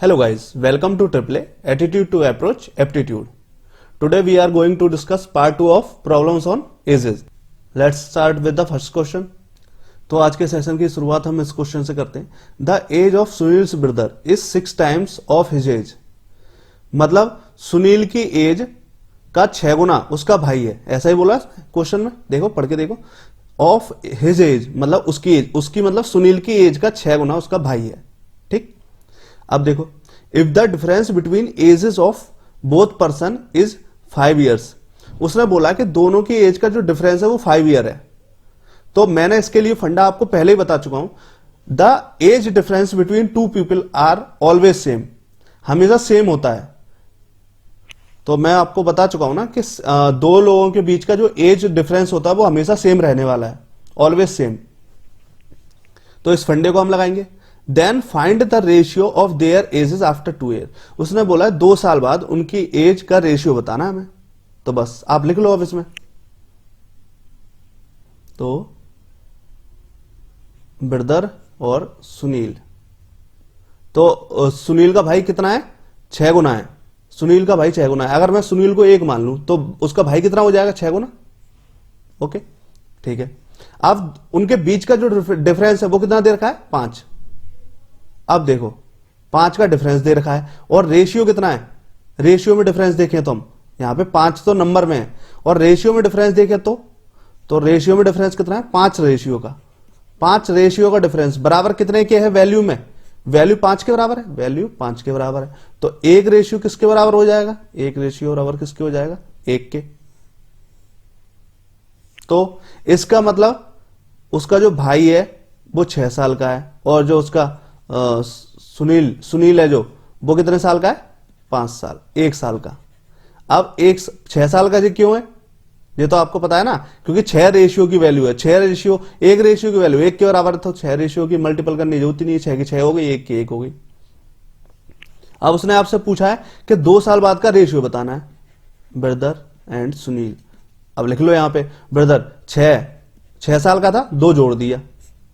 Hello guys, welcome to AAA Attitude to Approach Aptitude. Today we are going to discuss part 2 of problems on ages. Let's start with the first question. तो आज के session की शुरुआत हम इस question से करते हैं. The age of Sunil brother is 6 times of his age. मतलब सुनील की एज का 6 गुना उसका भाई है, ऐसा ही बोला क्वेश्चन में. देखो पढ़ के देखो. ऑफ हिज एज मतलब उसकी एज, उसकी मतलब सुनील की एज का 6 गुना उसका भाई है. ठीक. अब देखो, if the difference between ages of both person is 5 years. उसने बोला कि दोनों की एज का जो डिफरेंस है वो 5 year है. तो मैंने इसके लिए फंडा आपको पहले ही बता चुका हूं. The age difference between two people are always same. हमेशा सेम होता है. तो मैं आपको बता चुका हूं ना कि दो लोगों के बीच का जो एज डिफरेंस होता है वो हमेशा सेम रहने वाला है, ऑलवेज सेम. तो इस फंडे को हम लगाएंगे. Then find the ratio of their ages after 2 years. उसने बोला 2 साल बाद उनकी एज का रेशियो बताना हमें. तो बस आप लिख लो अब इसमें. तो ब्रदर और सुनील, तो सुनील का भाई कितना है? 6 गुना है. सुनील का भाई 6 गुना है. अगर मैं सुनील को 1 मान लूं तो उसका भाई कितना हो जाएगा? 6 गुना. ओके, ठीक है. अब उनके बीच का जो डिफरेंस है वो कितना दे रखा है? 5. अब देखो 5 का डिफरेंस दे रखा है और रेशियो कितना है? रेशियो में डिफरेंस देखें तो हम यहां पे 5 तो नंबर में है और रेशियो में डिफरेंस देखें तो रेशियो में डिफरेंस कितना है? 5 रेशियो का. 5 रेशियो का डिफरेंस बराबर कितने के है? वैल्यू में वैल्यू 5 के बराबर है. वैल्यू 5 के बराबर है. तो 1 रेशियो किसके बराबर हो जाएगा? 1 रेशियो बराबर किसके हो जाएगा? 1 के. तो इसका मतलब उसका जो भाई है वो 6 साल का है और जो उसका सुनील है जो वो कितने साल का है? 5 साल, 1 साल का. अब 6 साल का जी क्यों है? ये तो आपको पता है ना, क्योंकि 6 रेशियो की वैल्यू है. 6 रेशियो 1 रेशियो की वैल्यू 1 के बराबर है, तो 6 रेशियो की मल्टीपल करने की जरूरत नहीं है. 6 की 6 हो गई, 1 की 1 हो गई. अब उसने आपसे पूछा है कि 2 साल बाद का रेशियो बताना है, ब्रदर एंड सुनील. अब लिख लो यहां पे ब्रदर 6 साल का था, 2 जोड़ दिया,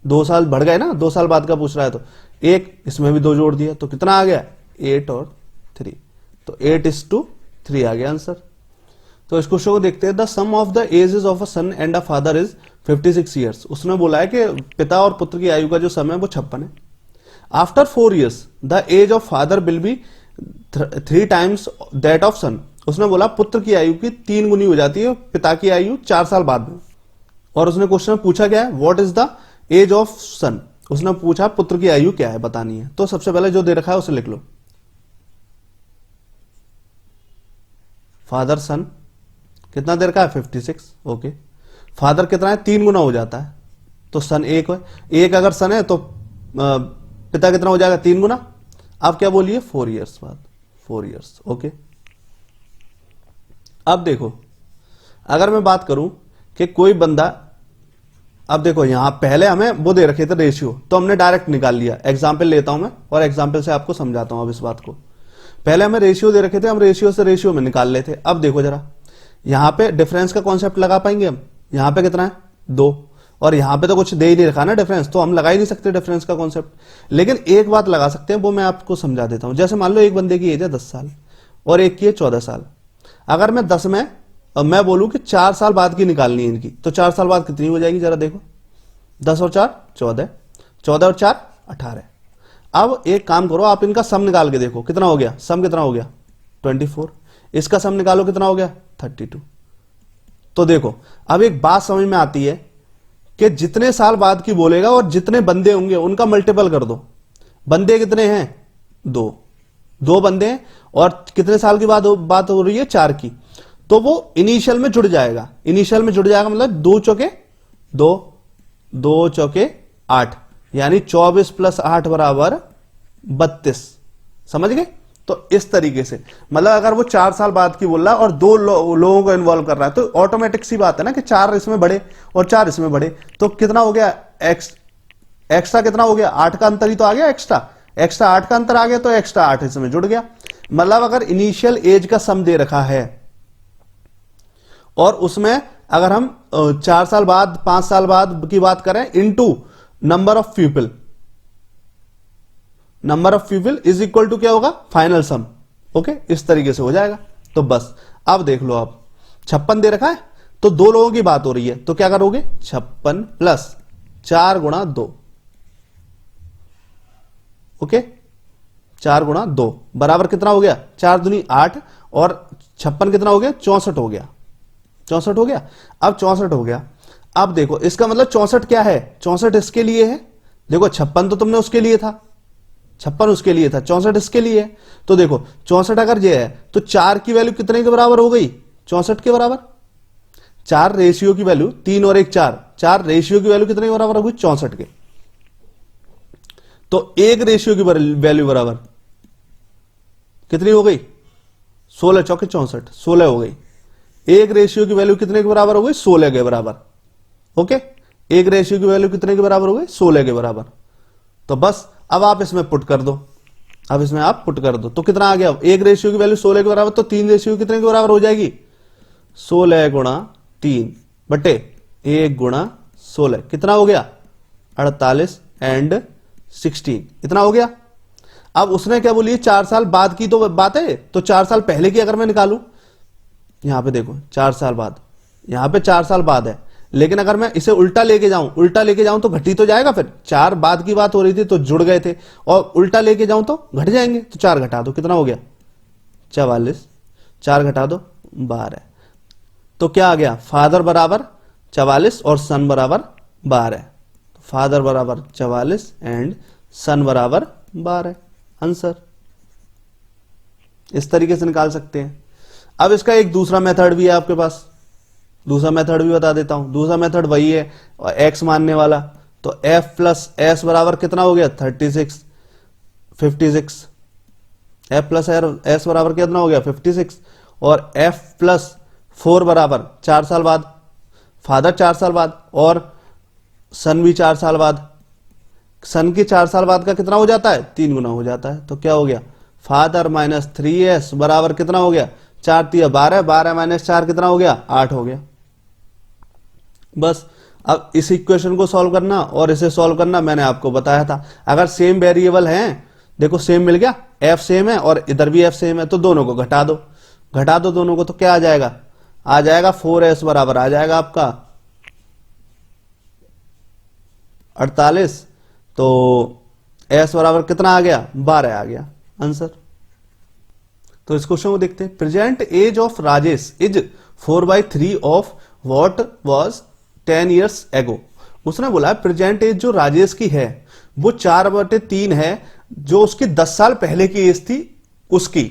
2 साल बढ़ गए ना. 2 साल बाद का पूछ रहा है तो 1 इसमें भी 2 जोड़ दिया, तो कितना आ गया? 8 और 3. तो 8:3 आ गया आंसर. तो इस क्वेश्चन को देखते हैं. The sum of the ages of a son and a father is 56 years. उसने बोला है कि पिता और पुत्र की आयु का जो समय है वो 56 है. After 4 years the age of father will be 3 times that of son. उसने बोला पुत्र की आयु की 3 गुनी हो जाती है पिता की आयु 4 साल बाद में. और उसने क्वेश्चन में पूछा क्या है? What is the age of son. उसने पूछा पुत्र की आयु क्या है बतानी है. तो सबसे पहले जो दे रखा है उसे लिख लो. फादर सन कितना दे रखा है? 56. ओके. फादर कितना है? 3 गुना हो जाता है, तो सन 1 है. 1 अगर सन है तो पिता कितना हो जाएगा? 3 गुना. अब क्या बोलिए? 4 years बाद. 4 years. ओके. अब देखो, अगर मैं बात करूं कि कोई बंदा, अब देखो यहां पहले हमें वो दे रखे थे रेशियो, तो हमने डायरेक्ट निकाल लिया. एग्जाम्पल लेता हूं मैं और एग्जाम्पल से आपको समझाता हूं अब इस बात को. पहले हमें रेशियो दे रखे थे, हम रेशियो से रेशियो में निकाल लेते. अब देखो जरा, यहां पे डिफरेंस का कॉन्सेप्ट लगा पाएंगे हम. यहां पे कितना है? 2. और यहां पे तो कुछ दे ही नहीं रखा ना डिफरेंस, तो हम लगा ही नहीं सकते डिफरेंस का कॉन्सेप्ट. लेकिन एक बात लगा सकते हैं, वो मैं आपको समझा देता हूं. जैसे मान लो एक बंदे की एज है 10 साल और एक की है 14 साल. अगर मैं 10 में मैं बोलूं कि 4 साल बाद की निकालनी है इनकी, तो 4 साल बाद कितनी हो जाएगी? जरा देखो. 10 और 4 14, 14 और 4 18. अब एक काम करो, आप इनका सम निकाल के देखो कितना हो गया. सम कितना हो गया? 24. इसका सम निकालो कितना हो गया? 32. तो देखो अब एक बात समझ में आती है कि जितने साल बाद की बोलेगा और जितने बंदे होंगे उनका मल्टीपल कर दो. बंदे कितने हैं? 2 बंदे हैं और कितने साल की बात हो रही है? 4 की. तो वो इनिशियल में जुड़ जाएगा. इनिशियल में जुड़ जाएगा मतलब 2 चौके 2, 2 चौके 8, यानी 24 + 8 बराबर 32. समझ गए? तो इस तरीके से मतलब अगर वो 4 साल बाद की बोल रहा है और 2 लोगों को इन्वॉल्व कर रहा है, तो ऑटोमेटिक सी बात है ना कि 4 इसमें बढ़े और 4 इसमें बढ़े, तो कितना हो गया? एक्स्ट्रा कितना हो गया? 8 का अंतर ही तो आ गया. एक्स्ट्रा 8 का अंतर आ गया, तो एक्स्ट्रा 8 इसमें जुड़ गया. मतलब अगर इनिशियल एज का सम दे रखा है और उसमें अगर हम 4 साल बाद 5 साल बाद की बात करें into number of people, number of people is equal to क्या होगा, फाइनल सम। ओके, इस तरीके से हो जाएगा। तो बस अब देख लो, आप 56 दे रखा है तो दो लोगों की बात हो रही है, तो क्या करोगे, 56 प्लस 4 गुणा 2। ओके, 4 गुणा 2 बराबर कितना हो गया, 4 दूनी 8 और 56 कितना हो गया, 64 हो गया। 64 हो गया। अब 64 हो गया। अब देखो इसका मतलब 64 क्या है, 64 इसके लिए है। देखो 56 तो तुमने उसके लिए था, 56 उसके लिए था, 64 इसके लिए है। तो देखो 64 अगर ये है तो 4 की वैल्यू कितने के बराबर हो गई, 64 के बराबर। 4 रेशियो की वैल्यू 3 और 1 4, 4 रेशियो की वैल्यू कितने के बराबर हो गई, 64 के। तो 1 रेशियो की वैल्यू बराबर कितनी हो गई, 16 चौके 64, 16 हो गई। 1 रेशियो की वैल्यू कितने के बराबर हो गई, 16 के बराबर। ओके, 1 रेशियो की वैल्यू कितने के बराबर हो गई, 16 के बराबर। तो बस अब आप इसमें पुट कर दो, अब इसमें आप पुट कर दो तो कितना आ गया, 1 रेशियो की वैल्यू 16 के बराबर, तो 3 रेशियो कितने के बराबर हो जाएगी, 16 गुणा 3 बटे 1 गुणा 16 कितना हो गया, 48 एंड 16 इतना हो गया। अब उसने क्या बोली, 4 साल बाद की तो बात है, तो 4 साल पहले की अगर मैं निकालूं, यहां पे देखो 4 साल बाद, यहां पे 4 साल बाद है, लेकिन अगर मैं इसे उल्टा लेके जाऊं तो घटी तो जाएगा। फिर 4 बाद की बात हो रही थी तो जुड़ गए थे, और उल्टा लेके जाऊं तो घट जाएंगे। तो 4 घटा दो कितना हो गया, 44, 4 घटा दो 12। तो क्या आ गया, फादर बराबर 44 और सन बराबर 12। फादर बराबर 44 एंड सन बराबर 12 आंसर। इस तरीके से निकाल सकते हैं। अब इसका एक दूसरा मेथड भी है आपके पास, दूसरा मेथड भी बता देता हूं। दूसरा मेथड वही है एक्स मानने वाला। तो f प्लस एस बराबर कितना हो गया, 36, 56। f प्लस एस बराबर कितना हो गया, 56। और f प्लस 4 बराबर 4 साल बाद, फादर 4 साल बाद और सन भी 4 साल बाद। सन के 4 साल बाद का कितना हो जाता है, 3 गुना हो जाता है। तो क्या हो गया, फादर माइनस 3s बराबर कितना हो गया, 4 3 12, 12 माइनस 4 कितना हो गया, 8 हो गया। बस अब इस इक्वेशन को सॉल्व करना और इसे सॉल्व करना मैंने आपको बताया था। अगर सेम वेरिएबल हैं, देखो सेम मिल गया, f सेम है और इधर भी f सेम है, तो दोनों को घटा दो, घटा दो दोनों को, तो क्या आ जाएगा, आ जाएगा 4s बराबर आ जाएगा आपका 48। तो s बराबर कितना आ गया, 12 आ गया आंसर। तो इस क्वेश्चन को देखते हैं। Present age of Rajesh is 4/3 of what was 10 years एगो। उसने बोला प्रेजेंट एज जो राजेश की है वो 4/3 है, जो उसकी 10 साल पहले की एज थी उसकी।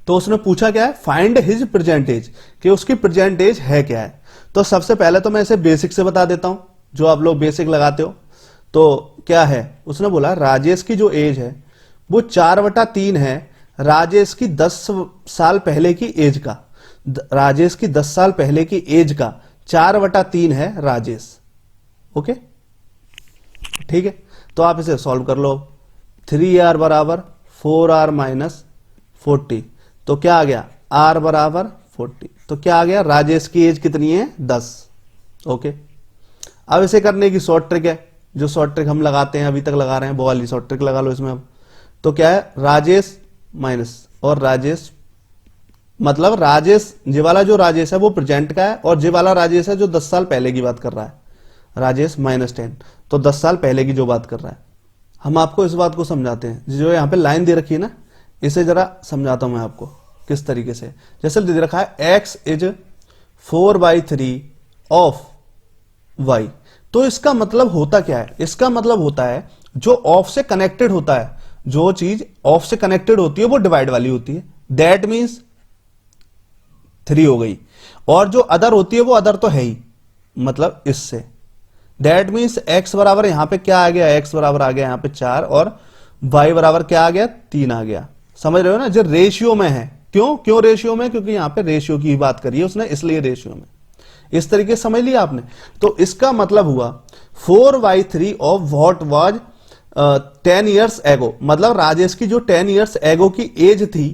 तो उसने पूछा क्या है, फाइंड हिज प्रेजेंट एज, कि उसकी प्रेजेंट एज है क्या है। तो सबसे पहले तो मैं इसे बेसिक से बता देता हूं, जो आप लोग बेसिक लगाते हो। तो क्या है, उसने बोला राजेश की जो एज है वो 4/3 है राजेश की 10 साल पहले की एज का। राजेश की 10 साल पहले की एज का 4/3 है राजेश। ओके, ठीक है। तो आप इसे सॉल्व कर लो। 3r बराबर 4r माइनस 40, तो क्या आ गया, r बराबर 40। तो क्या आ गया, राजेश की एज कितनी है, 10। ओके, अब इसे करने की शॉर्ट ट्रिक है, जो शॉर्ट ट्रिक हम लगाते हैं, अभी तक लगा रहे हैं, वो वाली शॉर्ट ट्रिक लगा लो इसमें अब। तो क्या है, राजेश माइनस और राजेश, मतलब राजेश, ये वाला जो राजेश है वो प्रेजेंट का है, और ये वाला राजेश है जो 10 साल पहले की बात कर रहा है, राजेश माइनस 10। तो 10 साल पहले की जो बात कर रहा है, हम आपको इस बात को समझाते हैं। जो यहाँ पे लाइन दे रखी है ना, इसे जरा समझाता हूं मैं आपको किस तरीके से। जैसे दे रखा है x इज 4/3 ऑफ y, तो इसका मतलब होता क्या है, इसका मतलब होता है जो ऑफ से कनेक्टेड होता है, जो चीज ऑफ से कनेक्टेड होती है वो डिवाइड वाली होती है। दैट मीन्स 3 हो गई, और जो अदर होती है वो अदर तो है ही, मतलब इससे। दैट मीन्स x बराबर यहां पे क्या आ गया, x बराबर आ गया यहां पे 4, और y बराबर क्या आ गया, 3 आ गया। समझ रहे हो ना, जो रेशियो में है। क्यों रेशियो में, क्योंकि यहां पे रेशियो की बात करी है उसने, इसलिए रेशियो में। इस तरीके से समझ लिया आपने। तो इसका मतलब हुआ 4/3 ऑफ व्हाट वाज 10 years एगो, मतलब राजेश की जो 10 years एगो की एज थी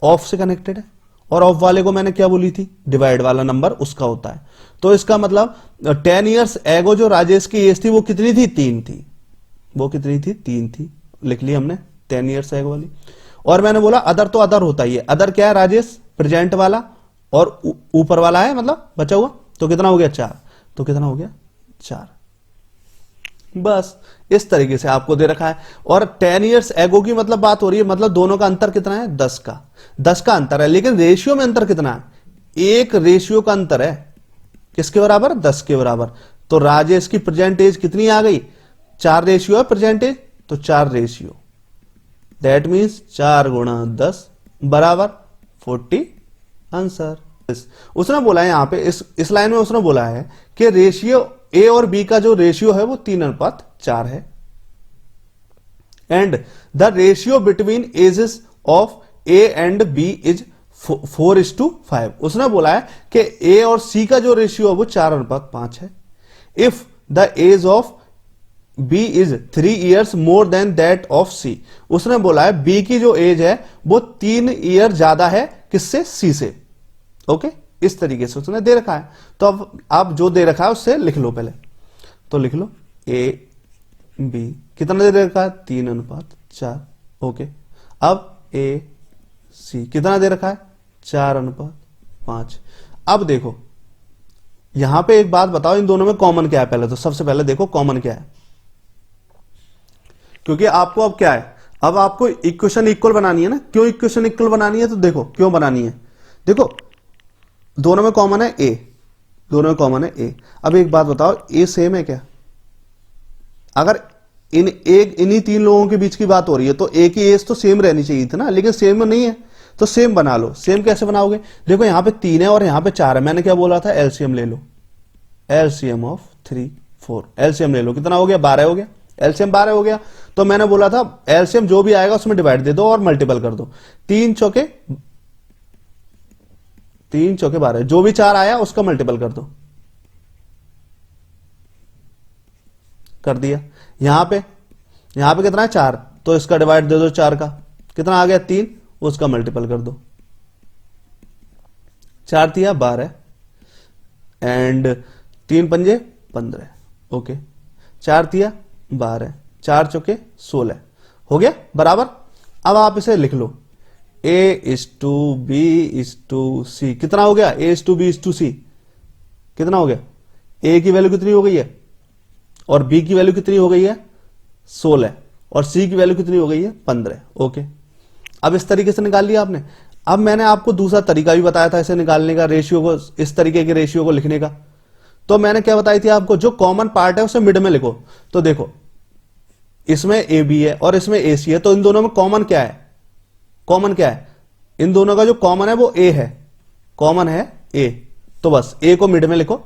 ऑफ से कनेक्टेड है, और ऑफ वाले को मैंने क्या बोली थी, डिवाइड वाला नंबर उसका होता है। तो इसका मतलब 10 years एगो जो राजेश की एज थी वो कितनी थी, 3 थी। वो कितनी थी, 3 थी। लिख ली हमने 10 ईयर्स एगो वाली। और मैंने बोला अदर, तो अदर होता ही है। अदर क्या है राजेश? प्रेजेंट वाला और ऊपर वाला है मतलब बचा हुआ, तो कितना हो गया 4। तो कितना हो गया 4। बस इस तरीके से आपको दे रखा है। और 10 ईयर्स एगो की मतलब बात हो रही है, मतलब दोनों का अंतर कितना है? 10 का। 10 का अंतर है, लेकिन रेशियो में अंतर कितना है? 1 रेशियो का अंतर है। किसके बराबर? 10 के बराबर। तो राजेश की प्रेजेंट एज कितनी आ गई? 4 रेशियो है प्रेजेंट एज, तो 4 रेशियो, दैट मीन्स 4 गुणा 10 बराबर 40 आंसर। उसने बोला है यहां पे इस लाइन में उसने बोला है कि रेशियो ए और बी का जो रेशियो है वो 3:4 है। And the ratio between ages of A and B is 4:5। उसने बोला है कि ए और सी का जो रेशियो है वो 4:5 है। If the age of B is 3 years more than that of C. उसने बोला है बी की जो एज है वो 3 ईयर ज्यादा है किससे? सी से। ओके, इस तरीके से उसने दे रखा है। तो अब आप जो दे रखा है उससे लिख लो पहले। तो लिख लो ए बी कितना दे रखा है? 3:4। ओके, अब ए सी कितना दे रखा है? 4:5। अब देखो यहां पे एक बात बताओ, इन दोनों में कॉमन क्या है? पहले तो सबसे पहले देखो कॉमन क्या है, क्योंकि आपको अब क्या है, अब आपको इक्वेशन इक्वल बनानी है ना। क्यों इक्वेशन इक्वल बनानी है? तो देखो क्यों बनानी है। देखो दोनों में कॉमन है ए, दोनों में कॉमन है ए। अब एक बात बताओ, ए सेम है क्या? अगर इन्हीं 3 लोगों के बीच की बात हो रही है तो ए की एज तो सेम रहनी चाहिए थी ना, लेकिन सेम नहीं है, तो सेम बना लो। सेम कैसे बनाओगे? देखो यहां पे 3 है और यहां पे 4 है। मैंने क्या बोला था? एलसीएम ले लो, एलसीएम ऑफ 3 4। एलसीएम ले लो, कितना हो गया? 12 हो गया। एलसीएम 12 हो गया। तो मैंने बोला था एलसीएम जो भी आएगा उसमें डिवाइड दे दो और मल्टीपल कर दो। 3 चौके 12, जो भी 4 आया उसका मल्टीपल कर दो। कर दिया। यहां पे कितना है? 4, तो इसका डिवाइड दे दो 4 का, कितना आ गया? 3, उसका मल्टीपल कर दो। 4 तिया 12 एंड 3 पंजे 15। ओके, 4 तिया 12, 4 चौके 16 हो गया बराबर। अब आप इसे लिख लो A:B:C। कितना हो गया? A:B:C कितना हो गया? ए की वैल्यू कितनी हो गई है और बी की वैल्यू कितनी हो गई है? 16 और सी की वैल्यू कितनी हो गई है? 15। ओके, अब इस तरीके से निकाल लिया आपने। अब मैंने आपको दूसरा तरीका भी बताया था इसे निकालने का, रेशियो को, इस तरीके के रेशियो को लिखने का। तो मैंने क्या बताई थी आपको? जो कॉमन पार्ट है उसे मिड में लिखो। तो देखो इसमें ए बी है और इसमें ए सी है, तो इन दोनों में कॉमन क्या है? कॉमन क्या है? इन दोनों का जो कॉमन है वो ए है, कॉमन है ए। तो बस ए को मिड में लिखो,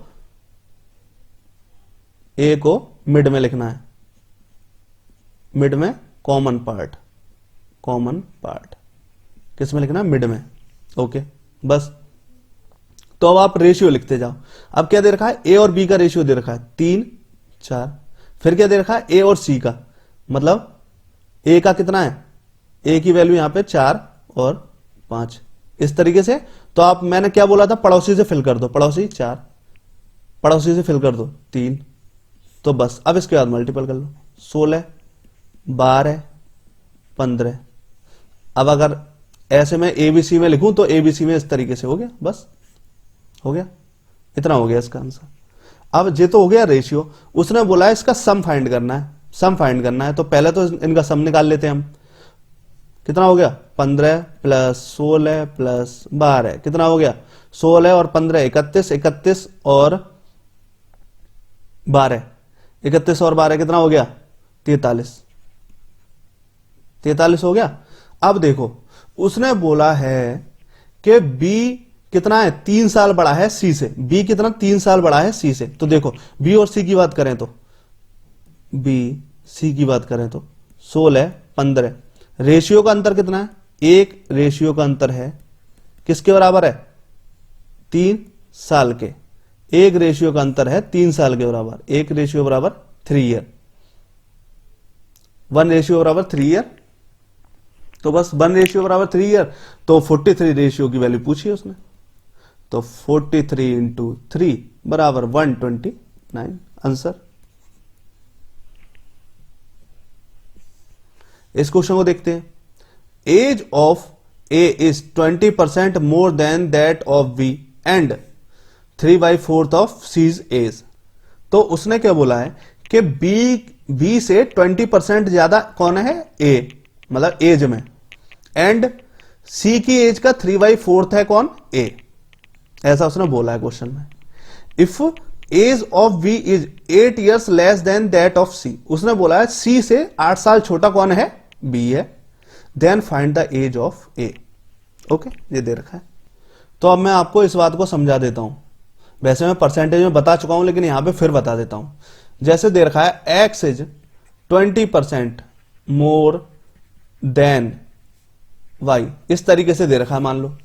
ए को मिड में लिखना है। मिड में कॉमन पार्ट, कॉमन पार्ट किस में लिखना है? मिड में। ओके बस। तो अब आप रेशियो लिखते जाओ। अब क्या दे रखा है? ए और बी का रेशियो दे रखा है 3 4। फिर क्या दे रखा है? ए और सी का, मतलब ए का कितना है? ए की वैल्यू यहां पे 4 और 5, इस तरीके से। तो आप, मैंने क्या बोला था? पड़ोसी से फिल कर दो। पड़ोसी 4, पड़ोसी से फिल कर दो 3। तो बस अब इसके बाद मल्टीपल कर लो, 16 12 15। अब अगर ऐसे में एबीसी में लिखूं तो एबीसी में इस तरीके से हो गया, बस हो गया। इतना हो गया इसका आंसर। अब ये तो हो गया रेशियो। उसने बोला है इसका सम फाइंड करना है, सम फाइंड करना है। तो पहले तो इनका सम निकाल लेते हैं हम। कितना हो गया? 15 प्लस 16 प्लस 12 कितना हो गया? 16 और 15 31, 31 और 12, 31 और 12 कितना हो गया? 43, 43 हो गया। अब देखो उसने बोला है कि बी कितना है? 3 साल बड़ा है सी से। बी कितना? 3 साल बड़ा है सी से। तो देखो बी और सी की बात करें तो, बी सी की बात करें तो 16 15, रेशियो का अंतर कितना है? 1 रेशियो का अंतर है, किसके बराबर है? 3 साल के। 1 रेशियो का अंतर है 3 साल के बराबर। 1 रेशियो बराबर 3 ईयर, 1 रेशियो बराबर 3 ईयर। तो बस 1 रेशियो बराबर 3 ईयर। तो 43 रेशियो की वैल्यू पूछी उसने। तो 43 इंटू 3 बराबर 129 आंसर। इस क्वेश्चन को देखते हैं। Age of A is 20% more than that of B and 3/4 of C's age. तो उसने क्या बोला है कि बी से 20% ज्यादा कौन है, ए, मतलब एज में, एंड सी की एज का 3/4 है कौन, ए। ऐसा उसने बोला है क्वेश्चन में। If age of B is 8 years less than that of C, उसने बोला है सी से 8 साल छोटा कौन है, बी है, then find the age of A. Okay, ये दे रखा है। तो अब मैं आपको इस बात को समझा देता हूं। वैसे मैं परसेंटेज में बता चुका हूं, लेकिन यहां पे फिर बता देता हूं। जैसे दे रखा है X is 20% more than Y, इस तरीके से दे रखा है मान लो।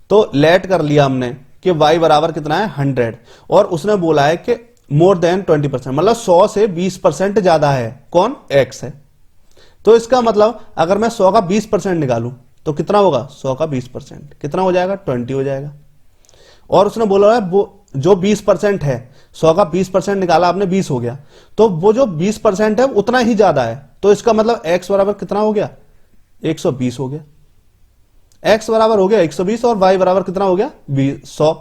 तो लेट कर लिया हमने कि y बराबर कितना है 100, और उसने बोला है कि मोर देन 20%, मतलब 100 से 20% ज्यादा है कौन, x है। तो इसका मतलब अगर मैं 100 का 20% निकालूं तो कितना होगा, 100 का 20% कितना हो जाएगा, 20 हो जाएगा। और उसने बोला है वो जो 20% है, 100 का 20% निकाला आपने, 20 हो गया। तो वो जो 20% है उतना ही ज्यादा है। तो इसका मतलब x बराबर कितना हो गया, 120 हो गया। x बराबर हो गया 120 और y बराबर कितना हो गया, 100।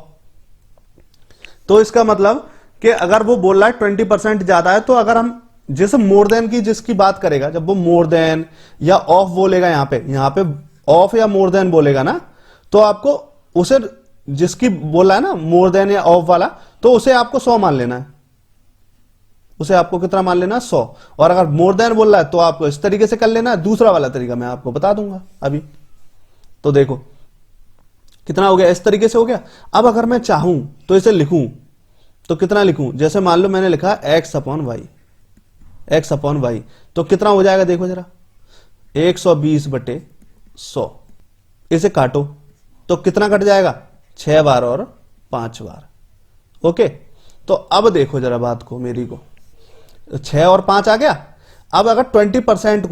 तो इसका मतलब कि अगर वो बोल रहा है 20% ज्यादा है, तो अगर हम जिस मोर देन की जिसकी बात करेगा, जब वो मोर देन या ऑफ बोलेगा, यहां पे ऑफ या मोर देन बोलेगा ना, तो आपको उसे जिसकी बोला है ना मोर देन या ऑफ वाला, तो उसे आपको 100 मान लेना है। उसे आपको कितना मान लेना, 100। और अगर मोर देन बोल रहा है तो आपको इस तरीके से कर लेना है। दूसरा वाला तरीका मैं आपको बता दूंगा अभी। तो देखो कितना हो गया, इस तरीके से हो गया। अब अगर मैं चाहूं तो इसे लिखूं तो कितना लिखूं, जैसे मान लो मैंने लिखा x अपॉन वाई, तो कितना हो जाएगा देखो जरा, 120/100। इसे काटो तो कितना कट जाएगा, 6 बार और 5 बार। ओके, तो अब देखो जरा बात को मेरी को, 6 और 5 आ गया। अब अगर 20%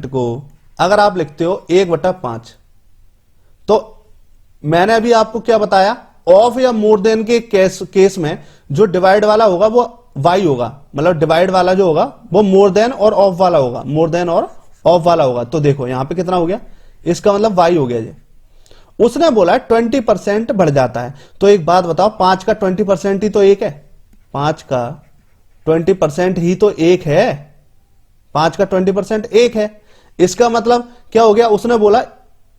को अगर आप लिखते हो 1/5, तो मैंने अभी आपको क्या बताया, ऑफ या मोर देन के केस में जो डिवाइड वाला होगा वो y होगा, मतलब डिवाइड वाला जो होगा वो मोर देन और ऑफ वाला होगा, मोर देन और ऑफ वाला होगा। तो देखो यहां पे कितना हो गया, इसका मतलब y हो गया जी। उसने बोला 20% बढ़ जाता है। तो एक बात बताओ, 5 का 20% ही तो 1 है, 5 का 20% ही तो 1 है, 5 का 20% 1 है। इसका मतलब क्या हो गया, उसने बोला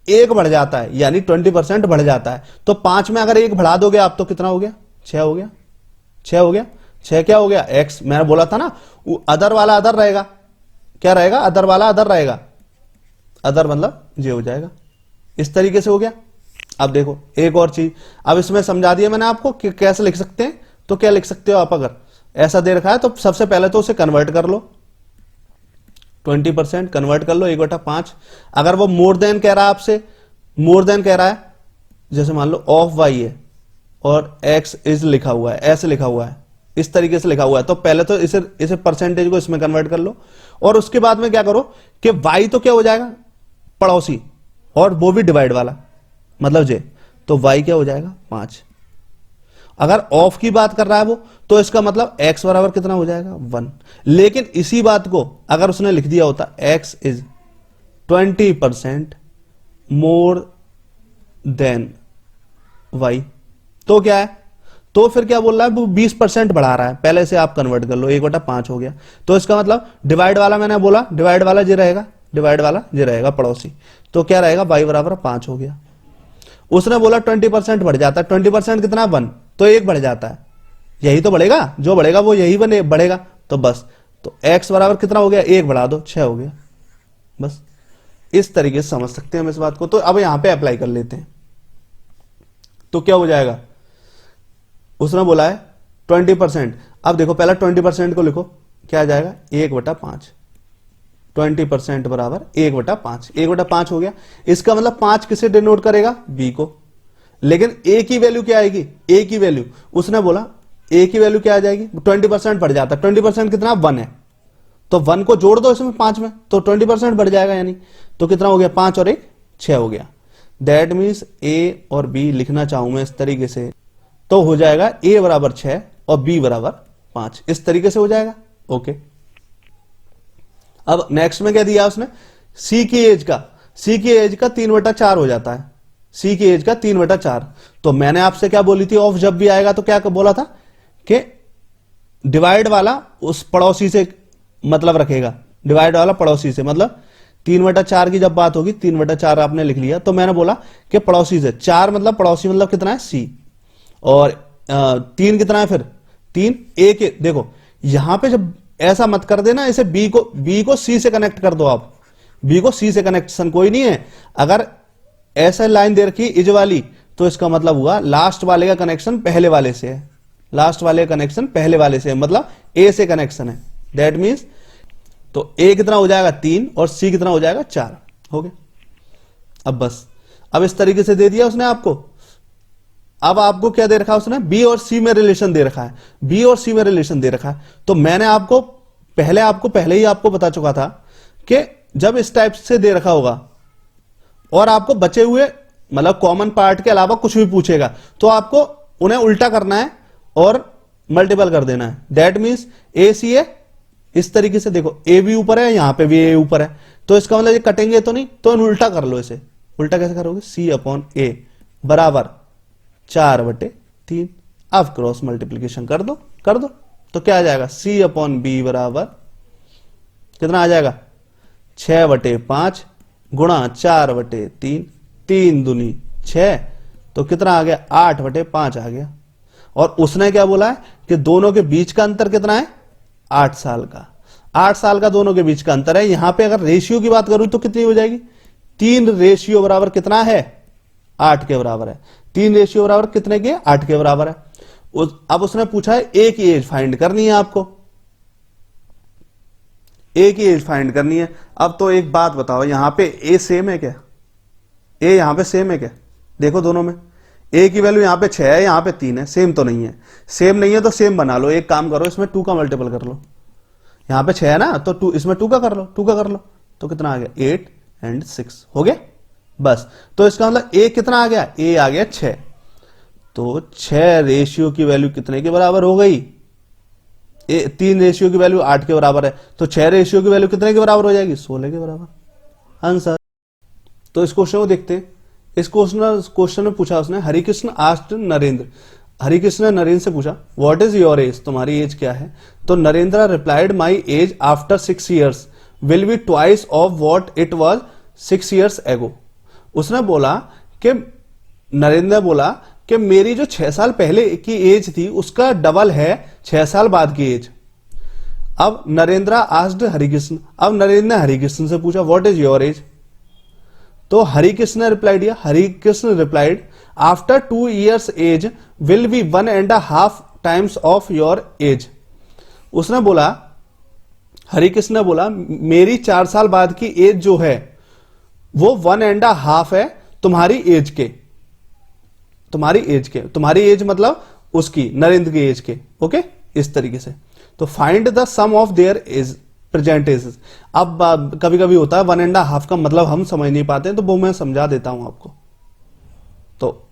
1 बढ़ जाता है, यानी 20% बढ़ जाता है। तो 5 में अगर 1 बढ़ा दोगे आप तो कितना हो गया, 6 हो गया। 6 हो गया, 6 क्या हो गया, x। मैंने बोला था ना अदर वाला अदर रहेगा, क्या रहेगा, अदर वाला अदर रहेगा, अदर मतलब जे हो जाएगा। इस तरीके से हो गया। अब देखो एक और चीज, अब इसमें समझा दिया मैंने आपको कि कैसे लिख सकते हैं। तो क्या लिख सकते हो आप, अगर ऐसा दे रखा है तो सबसे पहले तो उसे कन्वर्ट कर लो, 20% कन्वर्ट कर लो 1/5। अगर वो मोर देन कह रहा है आपसे, मोर देन कह रहा है, जैसे मान लो ऑफ वाई है और एक्स इज लिखा हुआ है, ऐसे लिखा हुआ है, इस तरीके से लिखा हुआ है, तो पहले तो इसे परसेंटेज को इसमें कन्वर्ट कर लो। और उसके बाद में क्या करो कि वाई तो क्या हो जाएगा, पड़ोसी, और वो भी डिवाइड वाला मतलब जे, तो y क्या हो जाएगा 5। अगर ऑफ की बात कर रहा है वो, तो इसका मतलब x बराबर कितना हो जाएगा 1। लेकिन इसी बात को अगर उसने लिख दिया होता x is 20% more then y, तो क्या है, तो फिर क्या बोल रहा है, वो 20% बढ़ा रहा है। पहले से आप कन्वर्ट कर लो, 1/5 हो गया। तो इसका मतलब डिवाइड वाला, मैंने बोला डिवाइड वाला जे रहेगा, डिवाइड वाला जे रहेगा पड़ोसी, तो क्या रहेगा y बराबर 5 हो गया। उसने बोला 20% बढ़ जाता है, 20% कितना 1, तो 1 बढ़ जाता है, यही तो बढ़ेगा, जो बढ़ेगा वो यही बढ़ेगा। तो बस, तो x बराबर कितना हो गया, 1 बढ़ा दो 6 हो गया। बस इस तरीके से समझ सकते हैं हम इस बात को। तो अब यहां पे अप्लाई कर लेते हैं, तो क्या हो जाएगा, उसने बोला है 20%। अब देखो पहला 20% को लिखो, क्या आ जाएगा 1/5, 20% बराबर 1/5, 1/5 हो गया। इसका मतलब 5 किसे डिनोट करेगा, b को। लेकिन a की वैल्यू क्या आएगी, a की वैल्यू, उसने बोला a की वैल्यू क्या आ जाएगी, 20% बढ़ जाता है, 20% कितना 1 है, तो 1 को जोड़ दो इसमें 5 में, तो 20% बढ़ जाएगा, यानी तो कितना हो गया 5 और 1 6 हो गया। दैट मीन्स a और b लिखना चाहूं मैं इस तरीके से, तो हो जाएगा a बराबर 6 और b बराबर 5, इस तरीके से हो जाएगा। ओके, अब नेक्स्ट में क्या दिया उसने, सी की एज का, सी की एज का 3/4 हो जाता है, सी की एज का 3/4। तो मैंने आपसे क्या बोली थी, ऑफ जब भी आएगा तो क्या बोला था कि डिवाइड वाला उस पड़ोसी से मतलब रखेगा, डिवाइड वाला पड़ोसी से, मतलब 3/4 की जब बात होगी, 3/4 आपने लिख लिया, तो मैंने बोला कि पड़ोसी से, 4 मतलब पड़ोसी मतलब कितना है सी, और 3 कितना है फिर 3 ए के। देखो यहां पे जब ऐसा मत कर देना, इसे बी को सी से कनेक्ट कर दो, आप बी को सी से कनेक्शन कोई नहीं है। अगर ऐसा लाइन दे रखी इज वाली, तो इसका मतलब हुआ लास्ट वाले का कनेक्शन पहले वाले से है, लास्ट वाले का कनेक्शन पहले वाले से है, मतलब ए से कनेक्शन है। दैट मीन्स तो ए कितना हो जाएगा 3 और सी कितना हो जाएगा 4, हो गया। अब बस, अब इस तरीके से दे दिया उसने आपको। अब आपको क्या दे रखा है उसने, बी और सी में रिलेशन दे रखा है, बी और सी में रिलेशन दे रखा है। तो मैंने आपको पहले ही आपको बता चुका था कि जब इस टाइप से दे रखा होगा और आपको बचे हुए मतलब कॉमन पार्ट के अलावा कुछ भी पूछेगा, तो आपको उन्हें उल्टा करना है और मल्टीपल कर देना है। दैट मीन्स ए सी ए, इस तरीके से देखो ए भी ऊपर है, यहां पे भी ए ऊपर है, तो इसका मतलब ये कटेंगे तो नहीं, तो उल्टा कर लो इसे। उल्टा कैसे करोगे, सी अपॉन ए बराबर 4/3। अब क्रॉस मल्टीप्लीकेशन कर दो तो क्या आ जाएगा, सी अपॉन बी बराबर कितना आ जाएगा 6/5 गुणा 4/3, 3 दूनी 6, तो कितना आ गया 8/5 आ गया। और उसने क्या बोला है कि दोनों के बीच का अंतर कितना है 8 साल का, 8 साल का दोनों के बीच का अंतर है। यहां पे अगर रेशियो की बात करूं तो कितनी हो जाएगी, 3 रेशियो बराबर कितना है 8 के बराबर है, 3 रेशियो बराबर कितने के 8 के बराबर है। अब उसने पूछा है ए की एज फाइंड करनी है आपको, ए की एज फाइंड करनी है। अब तो एक बात बताओ, यहां पे ए सेम है क्या, ए यहां पे सेम है क्या, देखो दोनों में ए की वैल्यू यहां पे 6 है, यहां पे 3 है, सेम तो नहीं है। सेम नहीं है तो सेम बना लो, एक काम करो इसमें 2 का मल्टीपल कर लो, यहां पे 6 है ना, तो 2 इसमें 2 का कर लो, 2 का कर लो, तो कितना आ गया 8 और 6 हो गया बस। तो इसका मतलब ए कितना आ गया, ए आ गया 6, तो 6 रेशियो की वैल्यू कितने के बराबर हो गई, 3 रेशियो की वैल्यू 8 के बराबर है, तो 6 रेशियो की वैल्यू कितने के बराबर हो जाएगी 16 के बराबर, आंसर। तो इस क्वेश्चन को देखते हैं। इस क्वेश्चन में पूछा उसने, हरिकृष्ण आस्क्ड नरेंद्र, हरिकृष्ण ने नरेंद्र से पूछा व्हाट इज योर एज, तुम्हारी एज क्या है। तो Narendra replied my age after 6 years will be twice of what it was 6 years एगो। उसने बोला कि नरेंद्र बोला कि मेरी जो 6 साल पहले की एज थी उसका डबल है 6 साल बाद की एज। अब नरेंद्र आस्क्ड हरिकृष्ण, अब नरेंद्र ने हरिकृष्ण से पूछा व्हाट इज योर एज। तो हरिकृष्ण ने रिप्लाई दिया, Harikrishna replied after 2 years age will be 1.5 times of your age. उसने बोला, हरिकृष्ण ने बोला मेरी 4 साल बाद की एज जो है वो 1.5 है तुम्हारी एज के, तुम्हारी एज मतलब उसकी नरेंद्र की एज के, ओके इस तरीके से। तो find the sum of their age present ages. अब कभी कभी होता है 1.5 का मतलब हम समझ नहीं पाते हैं, तो वो मैं समझा देता हूं आपको। तो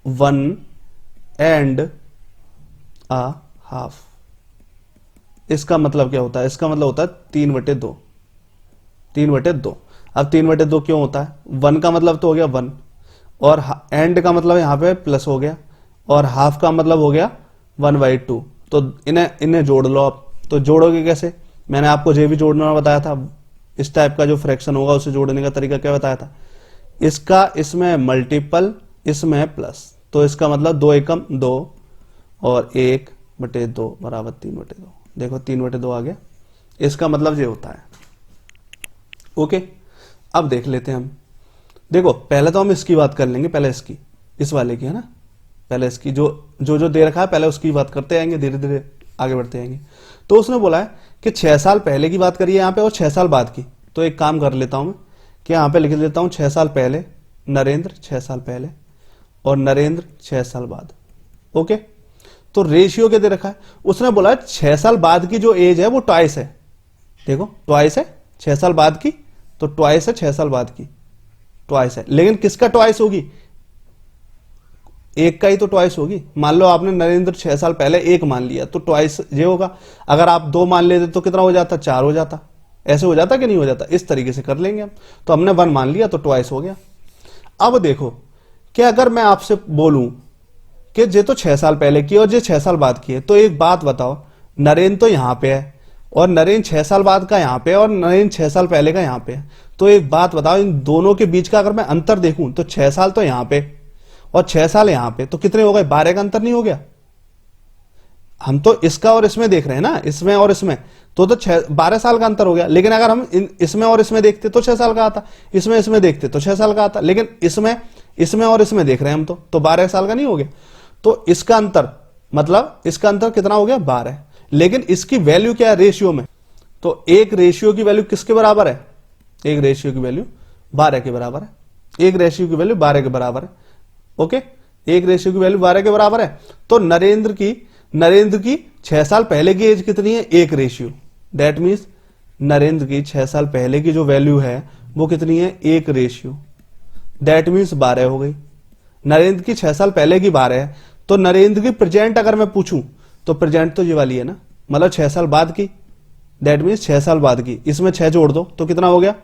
1.5 इसका मतलब क्या होता है, इसका मतलब होता है 3/2, 3/2। अब 3/2 क्यों होता है, 1 का मतलब तो हो गया 1 और एंड का मतलब यहां पे प्लस हो गया और हाफ का मतलब हो गया 1/2। तो इन्हें जोड़ लो आप। तो जोड़ोगे कैसे, मैंने आपको जे भी जोड़ना बताया था, इस टाइप का जो फ्रैक्शन होगा उसे जोड़ने का तरीका क्या बताया था, इसका इसमें मल्टीपल इसमें प्लस, तो इसका मतलब 2 एकम 2 और 1/2 बराबर 3/2। देखो 3/2 आ गया, इसका मतलब ये होता है, ओके। अब देख लेते हैं हम, देखो पहले तो हम इसकी बात कर लेंगे, पहले इसकी, इस वाले की है ना, पहले इसकी जो दे रखा है पहले उसकी बात करते आएंगे, धीरे धीरे आगे बढ़ते आएंगे। तो उसने बोला है कि 6 साल पहले की बात करिए यहाँ पे और 6 साल बाद की। तो एक काम कर लेता हूं मैं कि यहाँ पे लिख लेता हूं 6 साल पहले नरेंद्र, 6 साल पहले और नरेंद्र 6 साल बाद, ओके। तो रेशियो क्या दे रखा है, उसने बोला 6 साल बाद की जो एज है वो ट्वाइस है, देखो ट्वाइस है 6 साल बाद की, तो ट्वाइस है 6 साल बाद की, ट्वाइस है। लेकिन किसका ट्वाइस होगी, एक का ही तो ट्वाइस होगी। मान लो आपने नरेंद्र 6 साल पहले 1 मान लिया तो ट्वाइस ये होगा, अगर आप 2 मान लेते तो कितना हो जाता 4 हो जाता, ऐसे हो जाता कि नहीं हो जाता, इस तरीके से कर लेंगे हम। तो हमने 1 मान लिया तो ट्वाइस हो गया। अब देखो कि अगर मैं आपसे बोलूं कि जे तो 6 साल पहले की और जे 6 साल बाद की है, तो एक बात बताओ, नरेंद्र तो यहां पे है और नरेंद्र 6 साल बाद का यहां पे है और नरेंद्र 6 साल पहले का यहां पे है, तो एक बात बताओ, इन दोनों के बीच का अगर मैं अंतर देखूं तो 6 साल तो यहां पे और 6 साल यहां पे, तो कितने हो गए, 12 का अंतर नहीं हो गया। हम तो इसका और इसमें देख रहे हैं ना, इसमें और इसमें, तो 12 साल का अंतर हो गया। लेकिन अगर हम इसमें और इसमें देखते तो 6 साल का आता, इसमें देखते तो 6 साल का आता, लेकिन इसमें और इसमें देख रहे हैं हम तो 12 साल का नहीं हो गया। तो इसका अंतर, मतलब इसका अंतर कितना हो गया, 12। लेकिन इसकी वैल्यू क्या है रेशियो में, तो एक रेशियो की वैल्यू किसके बराबर है, एक रेशियो की वैल्यू 12 के बराबर है, एक रेशियो की वैल्यू 12 के बराबर है। ओके, एक रेशियो की वैल्यू 12 के बराबर है। तो नरेंद्र की 6 साल पहले की एज कितनी है, एक रेशियो, दैट मीन्स नरेंद्र की 6 साल पहले की जो वैल्यू है वो कितनी है, एक रेशियो, दैट मीन्स 12 हो गई। नरेंद्र की 6 साल पहले की 12 है, तो नरेंद्र की प्रेजेंट अगर मैं पूछूं तो प्रेजेंट तो ये वाली है ना, मतलब 6 साल बाद की, दैट मीन्स 6 साल बाद की, इसमें 6 जोड़ दो तो कितना हो गया,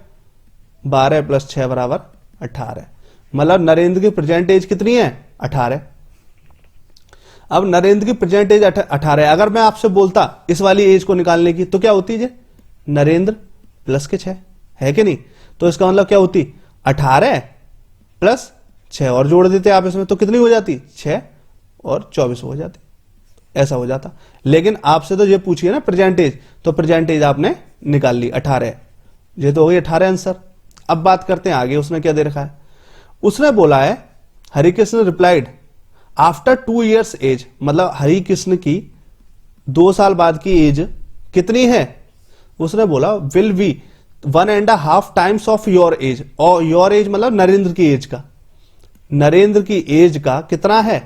12 + 6 = 18। मतलब नरेंद्र की प्रेजेंट एज कितनी है, 18। अब नरेंद्र की प्रेजेंट एज 18 है। अगर मैं आपसे बोलता इस वाली एज को निकालने की तो क्या होती है, नरेंद्र प्लस के 6 है कि नहीं, तो इसका मतलब क्या होती, 18 + 6 और जोड़ देते आप इसमें, तो कितनी हो जाती, 6 और 24 हो जाती, ऐसा हो जाता। लेकिन आपसे तो ये पूछिए ना प्रेजेंट एज, तो प्रेजेंट एज आपने निकाल ली 18, ये तो हो गई 18 आंसर। अब बात करते हैं आगे, उसने क्या दे रखा है, उसने बोला है Harikrishna replied after 2 years age, मतलब हरिकृष्ण की 2 साल बाद की एज कितनी है, उसने बोला will be 1.5 times of your as, और योर एज मतलब नरेंद्र की एज का, नरेंद्र की एज का कितना है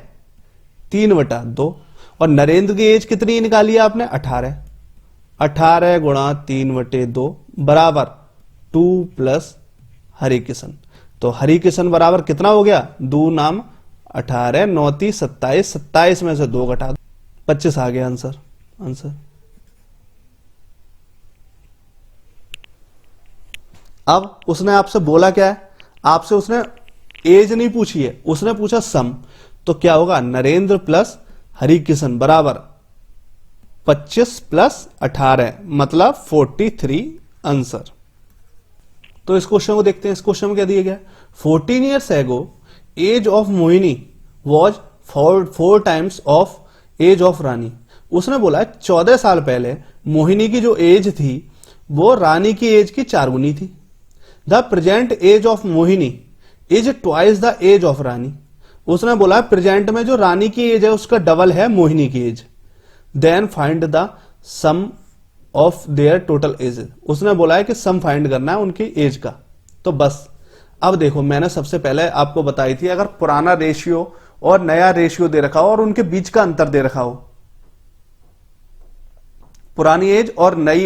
3/2, और नरेंद्र की एज कितनी निकाली है आपने, 18, 18 × 3/2 बराबर 2 + हरिकृष्ण। तो हरिकृष्ण बराबर कितना हो गया, 2 नाम 18, 9 × 27, 27 में से 2 घटा दो, 25 आ गया आंसर। अब उसने आपसे बोला क्या है, आपसे उसने एज नहीं पूछी है, उसने पूछा सम, तो क्या होगा, नरेंद्र प्लस हरिकृष्ण बराबर 25 + 18 मतलब 43 आंसर। तो इस क्वेश्चन को देखते हैं, इस क्वेश्चन में क्या दिया गया, 14 years ago age of Mohini was 4 times of age of Rani. उसने बोला 14 साल पहले मोहिनी की जो एज थी वो रानी की एज की 4 गुनी थी। The present age of Mohini is twice the age of Rani. उसने बोला प्रेजेंट में जो रानी की एज है उसका डबल है मोहिनी की age. Then find the sum of their total age. उसने बोला है कि सम फाइंड करना है उनकी एज का। तो बस अब देखो, मैंने सबसे पहले आपको बताई थी, अगर पुराना रेशियो और नया रेशियो दे रखा हो और उनके बीच का अंतर दे रखा हो, पुरानी एज और नई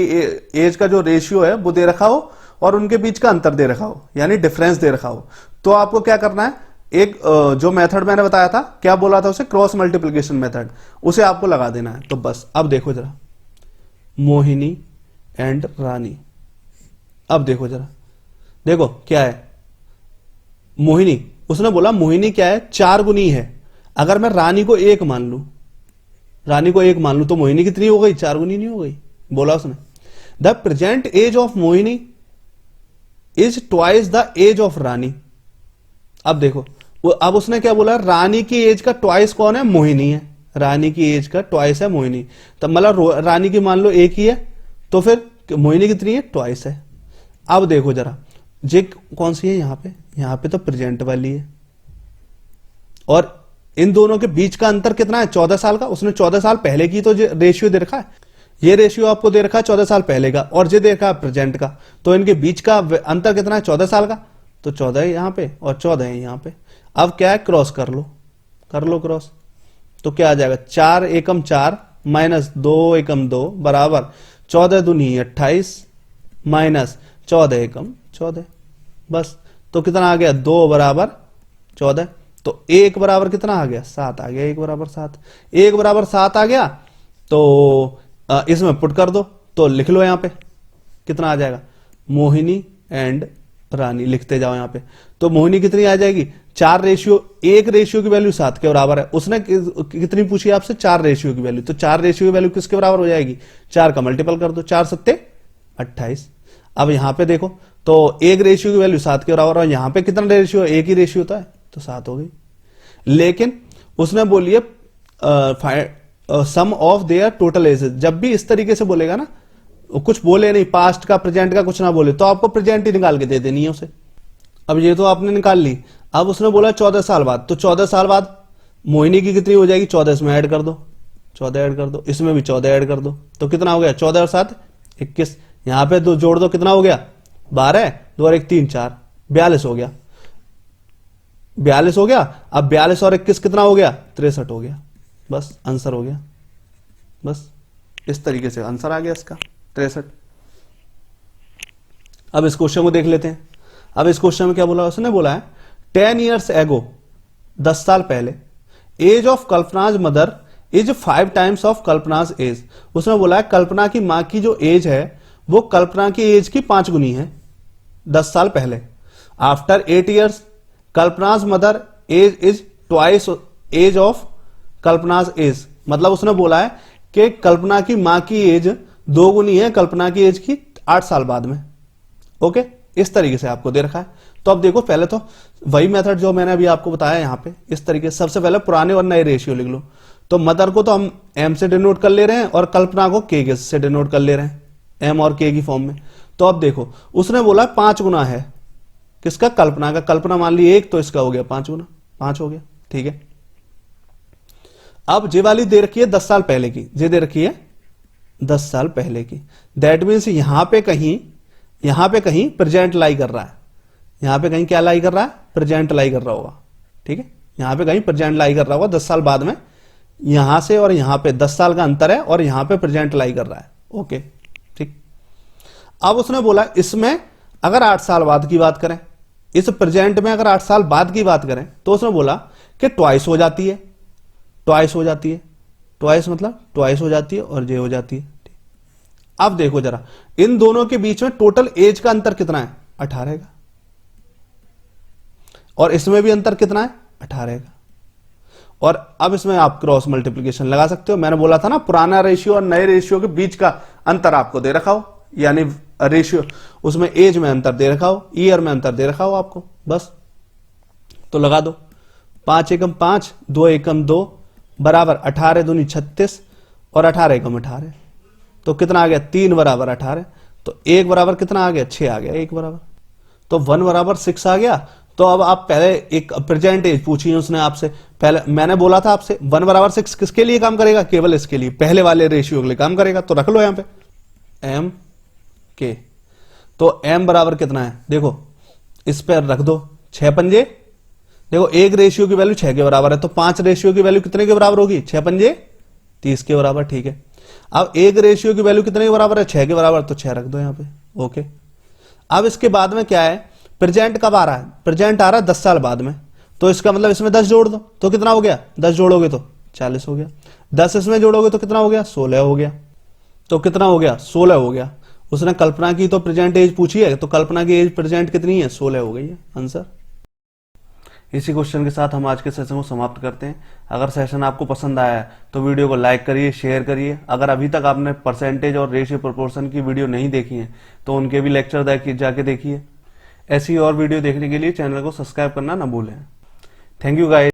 एज का जो रेशियो है वो दे रखा हो और उनके बीच का अंतर दे रखा हो, यानी डिफरेंस दे रखा हो, तो आपको क्या करना है, एक जो मेथड मैंने बताया था, क्या बोला था उसे, क्रॉस मल्टीप्लिकेशन मेथड, उसे आपको लगा देना है। तो बस अब देखो जरा, मोहिनी एंड रानी, अब देखो जरा, देखो क्या है, मोहिनी, उसने बोला मोहिनी क्या है, 4 गुनी है। अगर मैं रानी को 1 मान लू, रानी को 1 मान लू तो मोहिनी कितनी हो गई, 4 गुनी नहीं हो गई, बोला उसने। The present age of Mohini is twice the age of Rani. अब देखो, अब उसने क्या बोला, रानी की एज का ट्वाइस कौन है, मोहिनी है, रानी की एज का ट्वाइस है मोहिनी। तब मतलब रानी की मान लो 1 ही है, तो फिर मोहिनी कितनी है, ट्वाइस है। अब देखो जरा, जे कौन सी है, यहां पे तो प्रेजेंट वाली है, और इन दोनों के बीच का अंतर कितना है, 14 साल का। उसने 14 साल पहले की तो रेशियो दे रखा है, ये रेशियो आपको दे रखा है 14 साल पहले का, और ये दे रखा है प्रेजेंट का, तो इनके बीच का अंतर कितना है, 14 साल का, तो 14 है यहां पे और 14 है यहां पे। अब क्या है, क्रॉस कर लो क्रॉस, तो क्या आ जाएगा, 4 एकम 4 माइनस 2 एकम 2 बराबर 14 दूनी 28 माइनस 14 एकम 14, बस। तो कितना आ गया, 2 बराबर 14, तो 1 बराबर कितना आ गया, 7 आ गया, 1 बराबर 7, 1 बराबर 7 आ गया। तो इसमें पुट कर दो, तो लिख लो यहां पे कितना आ जाएगा, मोहिनी एंड रानी लिखते जाओ यहाँ पे। तो मोहिनी कितनी आ जाएगी, 4 रेशियो, 1 रेशियो की वैल्यू 7 के बराबर है। उसने कितनी पूछी आपसे, 4 रेशियो की वैल्यू, तो 4 रेशियो की वैल्यू किसके बराबर हो जाएगी, 4 का मल्टीपल कर दो, 4 सत्ते 28। अब यहां पे देखो तो 1 रेशियो की वैल्यू 7 के बराबर, और यहां पे कितना रेशियो है, 1 ही रेशियो होता है, तो 7 हो गई। लेकिन उसने बोलिए सम ऑफ देयर टोटल एजेस, जब भी इस तरीके से बोलेगा ना, कुछ बोले नहीं, पास्ट का प्रेजेंट का कुछ ना बोले, तो आपको प्रेजेंट ही निकाल के दे देनी है उसे। अब ये तो आपने निकाल ली। अब उसने बोला 14 साल बाद, तो 14 साल बाद मोहिनी की कितनी हो जाएगी, 14 इसमें ऐड कर दो, 14 ऐड कर दो, इसमें भी 14 ऐड कर दो, तो कितना हो गया, 14 और 7 21। यहां पे दो जोड़ दो, कितना हो गया, 12, 2 और 1 3 4, 42 हो गया, 42 हो गया। अब 42 और 21 कितना हो गया, 63 हो गया। बस आंसर हो गया। बस इस तरीके से आंसर आ गया इसका 63। अब इस क्वेश्चन को देख लेते हैं। अब इस क्वेश्चन में क्या बोला, उसने बोला है 10 years ago, 10 साल पहले, age of Kalpana's mother is 5 times of Kalpana's age. उसने बोला है कल्पना की मां की जो एज है वो कल्पना की एज की 5 गुनी है 10 साल पहले। After 8 years, Kalpana's mother age is twice age of Kalpana's age. मतलब उसने बोला है कि कल्पना की मां की एज 2 गुनी है कल्पना की एज की 8 साल बाद में। ओके, इस तरीके से आपको दे रखा है। तो अब देखो, पहले तो वही मेथड जो मैंने अभी आपको बताया यहां पे, इस तरीके से सबसे पहले पुराने और नए रेशियो लिख लो। तो मदर को तो हम एम से डिनोट कर ले रहे हैं और कल्पना को के से डिनोट कर ले रहे हैं, एम और के की फॉर्म में। तो अब देखो, उसने बोला 5 गुना है किसका, कल्पना का। कल्पना मान ली 1, तो इसका हो गया 5 गुना, 5 हो गया, ठीक है। अब जे वाली दे रखी है 10 साल पहले की, जे दे रखी है 10 साल पहले की। दैट मीन्स यहां पे कहीं प्रेजेंट लाई कर रहा है, यहां पे कहीं क्या लाई कर रहा है, प्रेजेंट लाई कर रहा होगा, ठीक है। यहां पे कहीं प्रेजेंट लाई कर रहा होगा 10 साल बाद में, यहां से और यहां पे 10 साल का अंतर है और यहां पे प्रेजेंट लाई कर रहा है। ओके, ठीक। अब उसने बोला इसमें अगर 8 साल बाद की बात करें, इस प्रेजेंट में अगर 8 साल बाद की बात करें, तो उसने बोला कि ट्वाइस हो जाती है, ट्वाइस हो जाती है, ट्वाइस मतलब ट्वाइस हो जाती है और जे हो जाती है। अब देखो जरा, इन दोनों के बीच में टोटल एज का अंतर कितना है, 18 का, और इसमें भी अंतर कितना है, 18 का। और अब इसमें आप क्रॉस मल्टीप्लीकेशन लगा सकते हो। मैंने बोला था ना, पुराना रेशियो और नए रेशियो के बीच का अंतर आपको दे रखा हो, यानी रेशियो, उसमें एज में अंतर दे रखा हो, ईयर में अंतर दे रखा हो आपको, बस तो लगा दो। 5 एकम 5, 2 एकम 2 बराबर 18 दूनी 36 और 18 एकम 18, तो कितना आ गया, 3 बराबर 18, तो 1 बराबर कितना आ गया, 6 आ गया, 1 बराबर, तो 1 बराबर 6 आ गया। तो अब आप पहले एक प्रेजेंट एज पूछी है उसने आपसे, पहले मैंने बोला था आपसे 1 बराबर 6 किसके लिए काम करेगा, केवल इसके लिए, पहले वाले रेशियो के लिए काम करेगा। तो रख लो यहां पे एम के, तो एम बराबर कितना है, देखो इस पर रख दो 6 पंजे, देखो 1 रेशियो की वैल्यू 6 के बराबर है, तो 5 रेशियो की वैल्यू कितने के बराबर होगी, 6 पंजे 30 के बराबर, ठीक है। अब 1 रेशियो की वैल्यू कितने के बराबर है, 6 के बराबर, तो 6 रख दो यहां पे। ओके, अब इसके बाद में क्या है, प्रेजेंट कब आ रहा है, प्रेजेंट आ रहा है 10 साल बाद में, तो इसका मतलब इसमें 10 जोड़ दो, तो कितना हो गया, 10 जोड़ोगे तो 40 हो गया, 10 इसमें जोड़ोगे तो कितना हो गया, 16 हो गया, तो कितना हो गया, 16 हो गया। उसने कल्पना की तो प्रेजेंट एज पूछी है, तो कल्पना की एज प्रेजेंट कितनी है, 16 हो गई है आंसर। इसी क्वेश्चन के साथ हम आज के सेशन को समाप्त करते हैं। अगर सेशन आपको पसंद आया है तो वीडियो को लाइक करिए, शेयर करिए। अगर अभी तक आपने परसेंटेज और रेशियो प्रोपोर्शन की वीडियो नहीं देखी है तो उनके भी लेक्चर जाके देखिए। ऐसी और वीडियो देखने के लिए चैनल को सब्सक्राइब करना ना भूलें। Thank you guys.